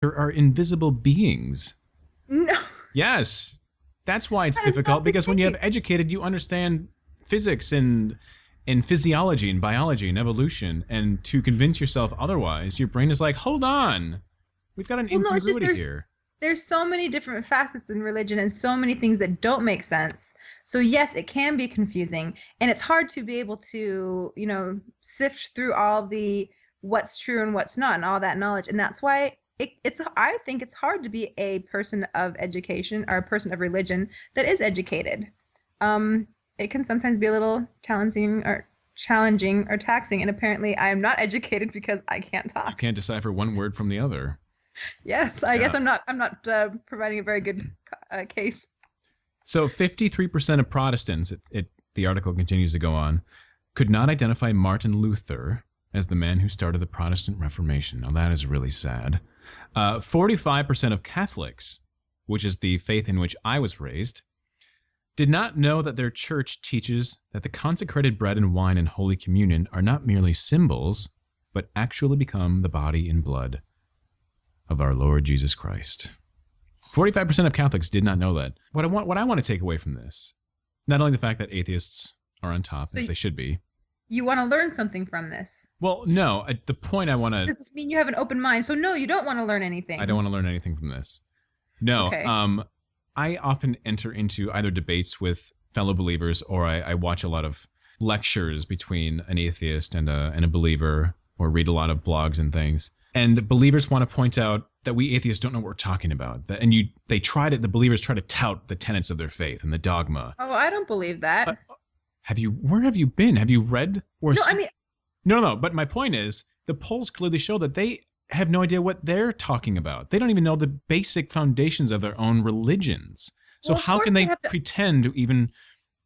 There are invisible beings. No, Yes. That's why it's that is difficult, not the because when you have case. educated, you understand physics and physiology and biology and evolution. And to convince yourself otherwise, your brain is like, hold on, we've got an Well, no, it's just incongruity here. there's so many different facets in religion and so many things that don't make sense. So yes, it can be confusing, and it's hard to be able to, sift through all the what's true and what's not and all that knowledge. And that's why it's I think it's hard to be a person of education or a person of religion that is educated. It can sometimes be a little challenging or taxing, and apparently I am not educated because I can't You talk. can't decipher one word from the other. Yes, I guess Yeah. I'm not providing a very good case. So 53% of Protestants, the article continues to go on, could not identify Martin Luther as the man who started the Protestant Reformation. Now that is really sad. 45% of Catholics, which is the faith in which I was raised, did not know that their church teaches that the consecrated bread and wine in Holy Communion are not merely symbols, but actually become the body and blood of our Lord Jesus Christ. 45% of Catholics did not know that. What I want to take away from this, not only the fact that atheists are on top, So as they should be. you want to learn something from this. Well, no, the point I want to, Does this mean you have an open mind? So no, you don't want to learn I don't anything. want to learn anything from this. No, Okay. I often enter into either debates with fellow believers, or I watch a lot of lectures between an atheist and a believer, or read a lot of blogs and things. And believers want to point out that we atheists don't know what we're talking about. The believers try to tout the tenets of their faith and the dogma. Oh, I don't believe Uh, that. where have you been? Have you read or No, I seen? mean, No. But my point is, the polls clearly show that they have no idea what they're talking about. They don't even know the basic foundations of their own religions. So well, of how course can they they have to. pretend to even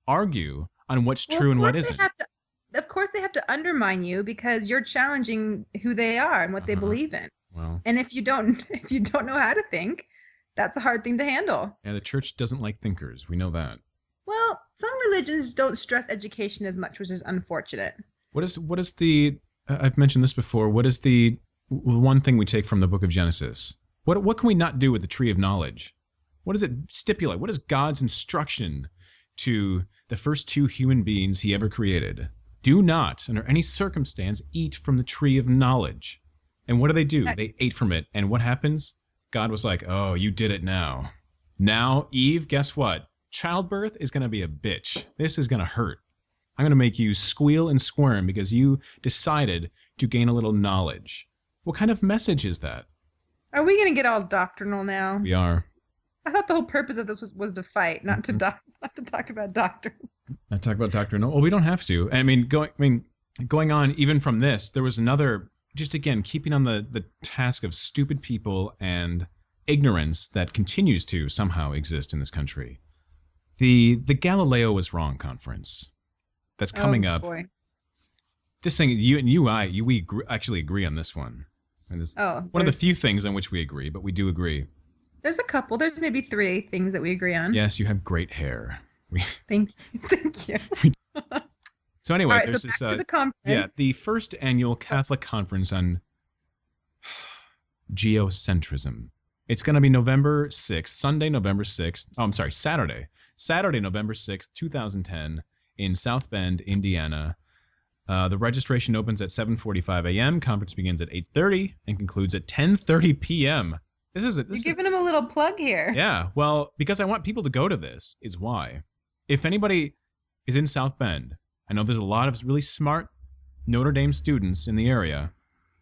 argue on what's Well, true of and what course they isn't? have to. Of course they have to undermine you because you're challenging who they are and what they Uh-huh. believe in. Well, And if you don't, if you don't know how to think, that's a hard thing to handle. yeah, the church doesn't like thinkers. We know that. Well, some religions don't stress education as much, which is unfortunate. What is the I've mentioned this before. What is the one thing we take from the book of Genesis? What can we not do with the tree of knowledge? What does it stipulate? What is God's instruction to the first two human beings he ever created? Do not, under any circumstance, eat from the tree of knowledge. And what do? Uh, They ate from it. And what happens? God was like, oh, you did it now. Now, Eve, guess what? Childbirth is going to be a bitch. This is going to hurt. I'm going to make you squeal and squirm because you decided to gain a little knowledge. What kind of message is that? Are we going to get all doctrinal now? We are. I thought the whole purpose of this was to fight, not to not to talk about doctrine. I talk about Dr. No. Well, we don't have to. Going on even from this, there was another, just again, keeping on the task of stupid people and ignorance that continues to somehow exist in this country. The Galileo was wrong conference that's Oh coming up. boy. This thing, we actually agree on this one. And this Oh, one of the few things on which we agree, but we do agree. there's a couple. There's maybe three things that we agree on. Yes, you have great hair. Thank you. Thank you. So All anyway, right, so there's back this to the yeah, conference. the first annual Catholic conference on geocentrism. It's going to be November 6th, Sunday, November 6th. Oh, I'm sorry, Saturday, November 6th, 2010 in South Bend, Indiana. The registration opens at 7:45 a.m. Conference begins at 8:30 and concludes at 10:30 p.m. This is it. You're giving him a little plug here. Yeah, well, because I want people to go to this is why. If anybody is in South Bend, I know there's a lot of really smart Notre Dame students in the area.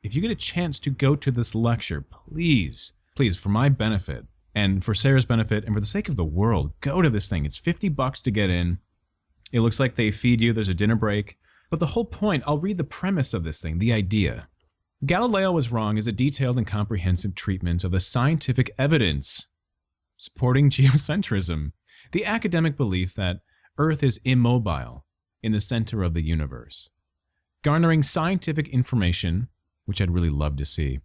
If you get a chance to go to this lecture, please, for my benefit and for Sarah's benefit and for the sake of the world, go to this thing. It's $50 to get in. It looks like they feed you. There's a dinner break. But the whole point, I'll read the premise of this thing, the idea. Galileo was wrong is a detailed and comprehensive treatment of the scientific evidence supporting geocentrism, the academic belief that Earth is immobile in the center of the universe. Garnering scientific information, which I'd really love to see,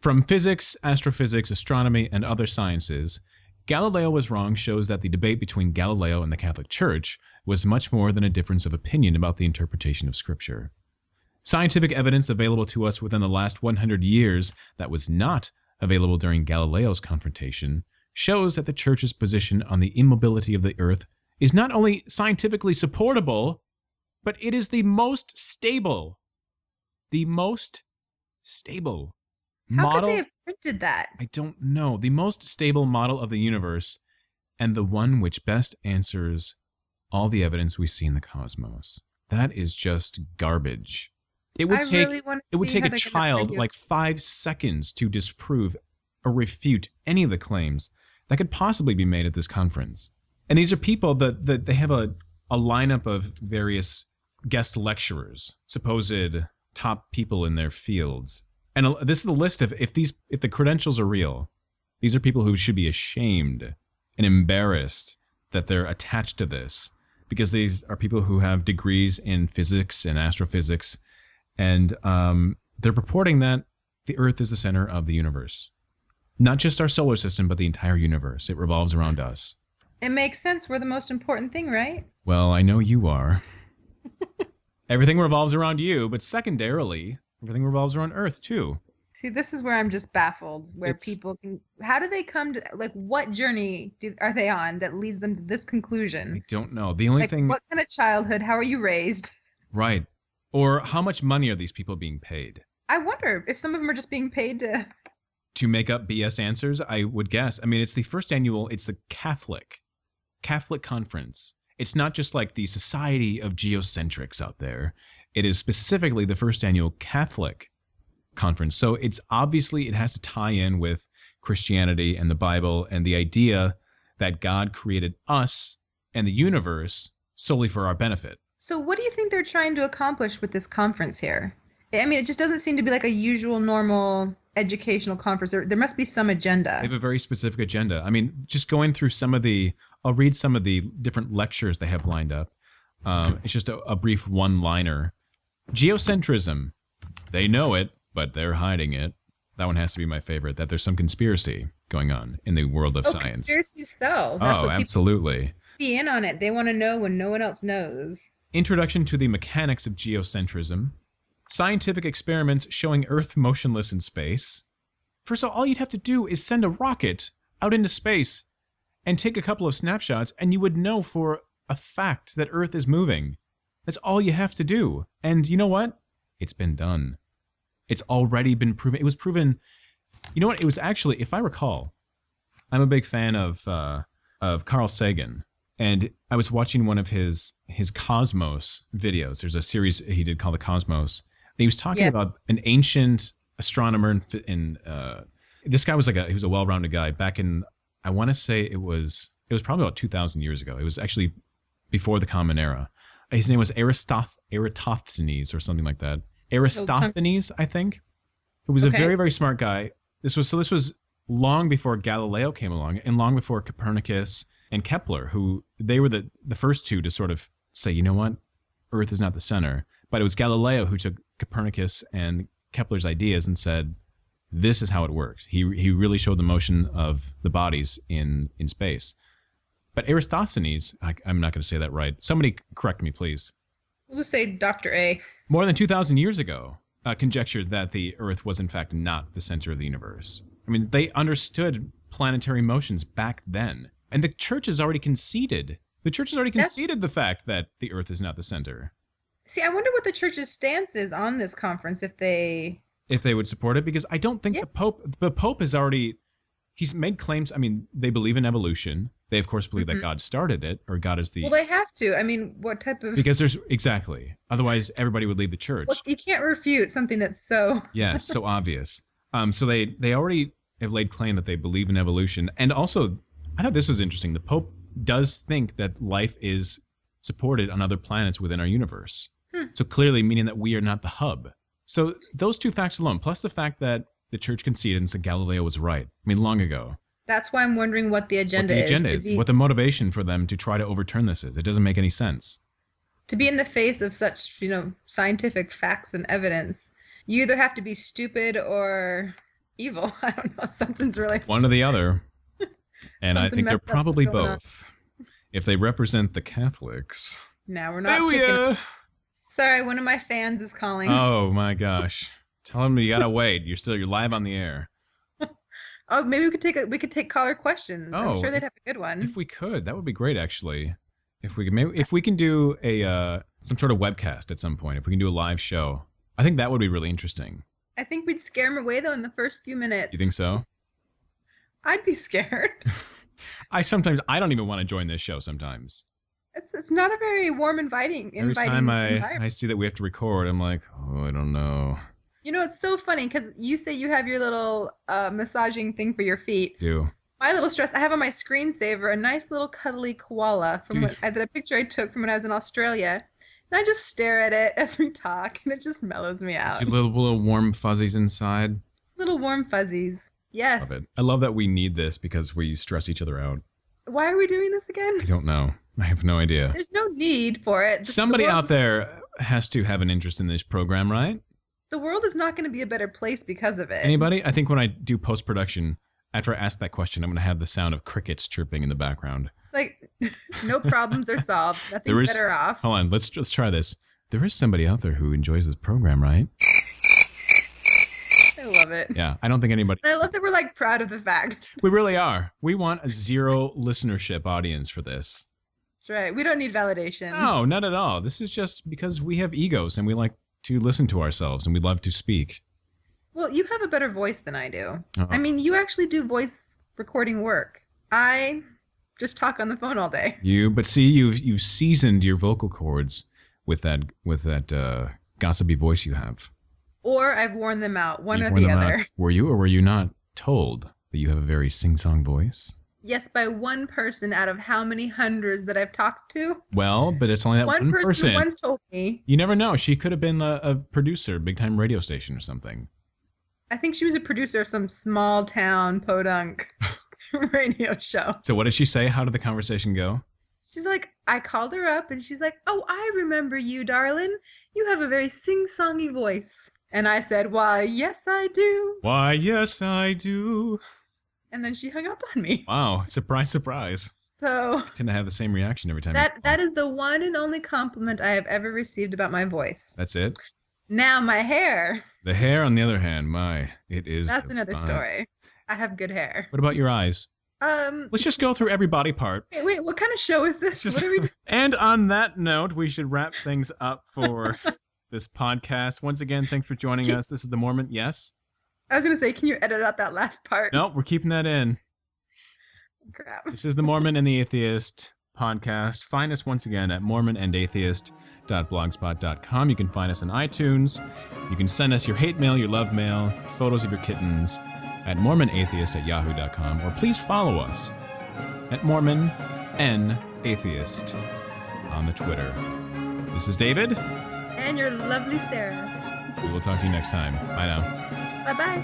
from physics, astrophysics, astronomy, and other sciences, Galileo was wrong shows that the debate between Galileo and the Catholic Church was much more than a difference of opinion about the interpretation of Scripture. Scientific evidence available to us within the last 100 years that was not available during Galileo's confrontation, shows that the church's position on the immobility of the earth is not only scientifically supportable, but it is the most stable. The most stable How model. could they have printed that? I don't know. The most stable model of the universe, and the one which best answers all the evidence we see in the cosmos. That is just garbage. It would take a child like 5 seconds to disprove or refute any of the claims that could possibly be made at this conference. And these are people that they have a lineup of various guest lecturers, supposed top people in their fields. And this is the list of if the credentials are real, these are people who should be ashamed and embarrassed that they're attached to this, because these are people who have degrees in physics and astrophysics, and they're purporting that the Earth is the center of the universe. Not just our solar system, but the entire universe. It revolves around us. It makes sense. We're the most important thing, right? Well, I know you are. Everything revolves around you, but secondarily, everything revolves around Earth, too. See, this is where I'm just baffled, where people can... How do they come to... Like, what journey are they on that leads them to this conclusion? I don't know. The only thing... What kind of childhood? How are you raised? Right. Or how much money are these people being paid? I wonder if some of them are just being paid to... To make up BS answers, I would guess. I mean, it's the first annual... It's the Catholic conference. It's not just like the Society of Geocentrics out there. It is specifically the first annual Catholic conference. So it's obviously, it has to tie in with Christianity and the Bible and the idea that God created us and the universe solely for our benefit. So what do you think they're trying to accomplish with this conference here? I mean, it just doesn't seem to be like a usual, normal educational conference. There must be some agenda. They have a very specific agenda. I mean, just going through I'll read some of the different lectures they have lined up. It's just a brief one-liner. Geocentrism. They know it, but they're hiding it. That one has to be my favorite, that there's some conspiracy going on in the world of science. Conspiracies, though. That's absolutely. Be in on it. They want to know when no one else knows. Introduction to the mechanics of geocentrism. Scientific experiments showing Earth motionless in space. First of all you'd have to do is send a rocket out into space and take a couple of snapshots, and you would know for a fact that Earth is moving. That's all you have to do. And you know what? It's been done. It's already been proven. It was proven. You know what? It was actually, if I recall, I'm a big fan of Carl Sagan, and I was watching one of his Cosmos videos. There's a series he did called The Cosmos, and he was talking about an ancient astronomer. This guy was he was a well-rounded guy back in, I want to say it was probably about 2,000 years ago. It was actually before the Common Era. His name was Eratosthenes or something like that. Aristophanes, I think. Who was a very, very smart guy. This was long before Galileo came along, and long before Copernicus and Kepler, who they were the first two to sort of say, you know what, Earth is not the center. But it was Galileo who took Copernicus and Kepler's ideas and said, this is how it works. He really showed the motion of the bodies in space. But Aristophanes, I'm not going to say that right. Somebody correct me, please. We'll just say Dr. A. More than 2,000 years ago, conjectured that the Earth was in fact not the center of the universe. I mean, they understood planetary motions back then. And the church has already conceded. The church has already conceded the fact that the Earth is not the center. See, I wonder what the church's stance is on this conference if they would support it, because I don't think the Pope has already, he's made claims. I mean, they believe in evolution. They, of course, believe that God started it, or God is the... Well, they have to. I mean, what type of... Because there's... Exactly. Otherwise, everybody would leave the church. Well, you can't refute something that's so... Yeah, so obvious. So they already have laid claim that they believe in evolution. And also, I thought this was interesting. The Pope does think that life is supported on other planets within our universe. So clearly meaning that we are not the hub. So those two facts alone, plus the fact that the church conceded and said Galileo was right. I mean, long ago. That's why I'm wondering what the agenda is. What the motivation for them to try to overturn this is. It doesn't make any sense. To be in the face of such, scientific facts and evidence, you either have to be stupid or evil. I don't know. Something's really... One or the other. And I think they're probably both. If they represent the Catholics... No, we're not picking... Sorry, one of my fans is calling. Oh, my gosh. Tell them you gotta wait. You're live on the air. Oh, maybe we could take caller questions. I'm Oh, sure they'd have a good one. If we could, that would be great, actually. If we could, maybe if we can do a some sort of webcast at some point, if we can do a live show, I think that would be really interesting. I think we'd scare them away though in the first few minutes. You think so? I'd be scared. I don't even want to join this show sometimes. It's not a very warm, inviting. Every time I environment. see that we have to record, I'm like, oh, I don't know. You know, it's so funny because you say you have your little massaging thing for your feet. Do My little stress. I have on my screensaver a nice little cuddly koala from a picture I took from when I was in Australia. And I just stare at it as we talk, and it just mellows me out. see little warm fuzzies inside. Little warm fuzzies. Yes. Love it. I love that we need this because we stress each other out. Why are we doing this again? I don't know. I have no idea. There's no need for it. Somebody out there has to have an interest in this program, right? The world is not going to be a better place because of it. Anybody? I think when I do post-production, after I ask that question, I'm going to have the sound of crickets chirping in the background. Like, no problems are solved. Nothing's better off. Hold on, let's try this. There is somebody out there who enjoys this program, right? I love it. Yeah, I don't think anybody... And I love that we're, like, proud of the fact. We really are. We want a 0 listenership audience for this. That's right. We don't need validation. No, not at all. This is just because we have egos and we like to listen to ourselves and we love to speak. Well, you have a better voice than I do. Uh-oh. I mean, you actually do voice recording work. I just talk on the phone all day. But see, you've seasoned your vocal cords with that gossipy voice you have. Or I've worn them out, one You've or worn the them other. out. Were you or were you not told that you have a very sing-song voice? Yes, by one person out of how many hundreds that I've talked to? Well, but it's only that one person. Once told me. You never know. She could have been a producer, big-time radio station or something. I think she was a producer of some small-town podunk radio show. So what did she say? How did the conversation go? She's like, I called her up, and she's like, oh, I remember you, darling. You have a very sing-songy voice. And I said, why, yes, I do. Why, yes, I do. And then she hung up on me. Wow. Surprise, surprise. So I tend to have the same reaction every time. that is the one and only compliment I have ever received about my voice. That's it? Now my hair. The hair, on the other hand, it is That's another defined. story. I have good hair. What about your eyes? Let's just go through every body part. Wait, what kind of show is this? What are we doing? And on that note, we should wrap things up for this podcast. Once again, thanks for joining us. This is The Mormon. Yes? I was going to say, can you edit out that last part? No, we're keeping that in. Crap. This is The Mormon and the Atheist podcast. Find us once again at mormonandatheist.blogspot.com. You can find us on iTunes. You can send us your hate mail, your love mail, photos of your kittens at mormonatheist@yahoo.com. Or please follow us at mormonnatheist on the Twitter. This is David. And your lovely Sarah. We will talk to you next time. Bye now. Bye-bye.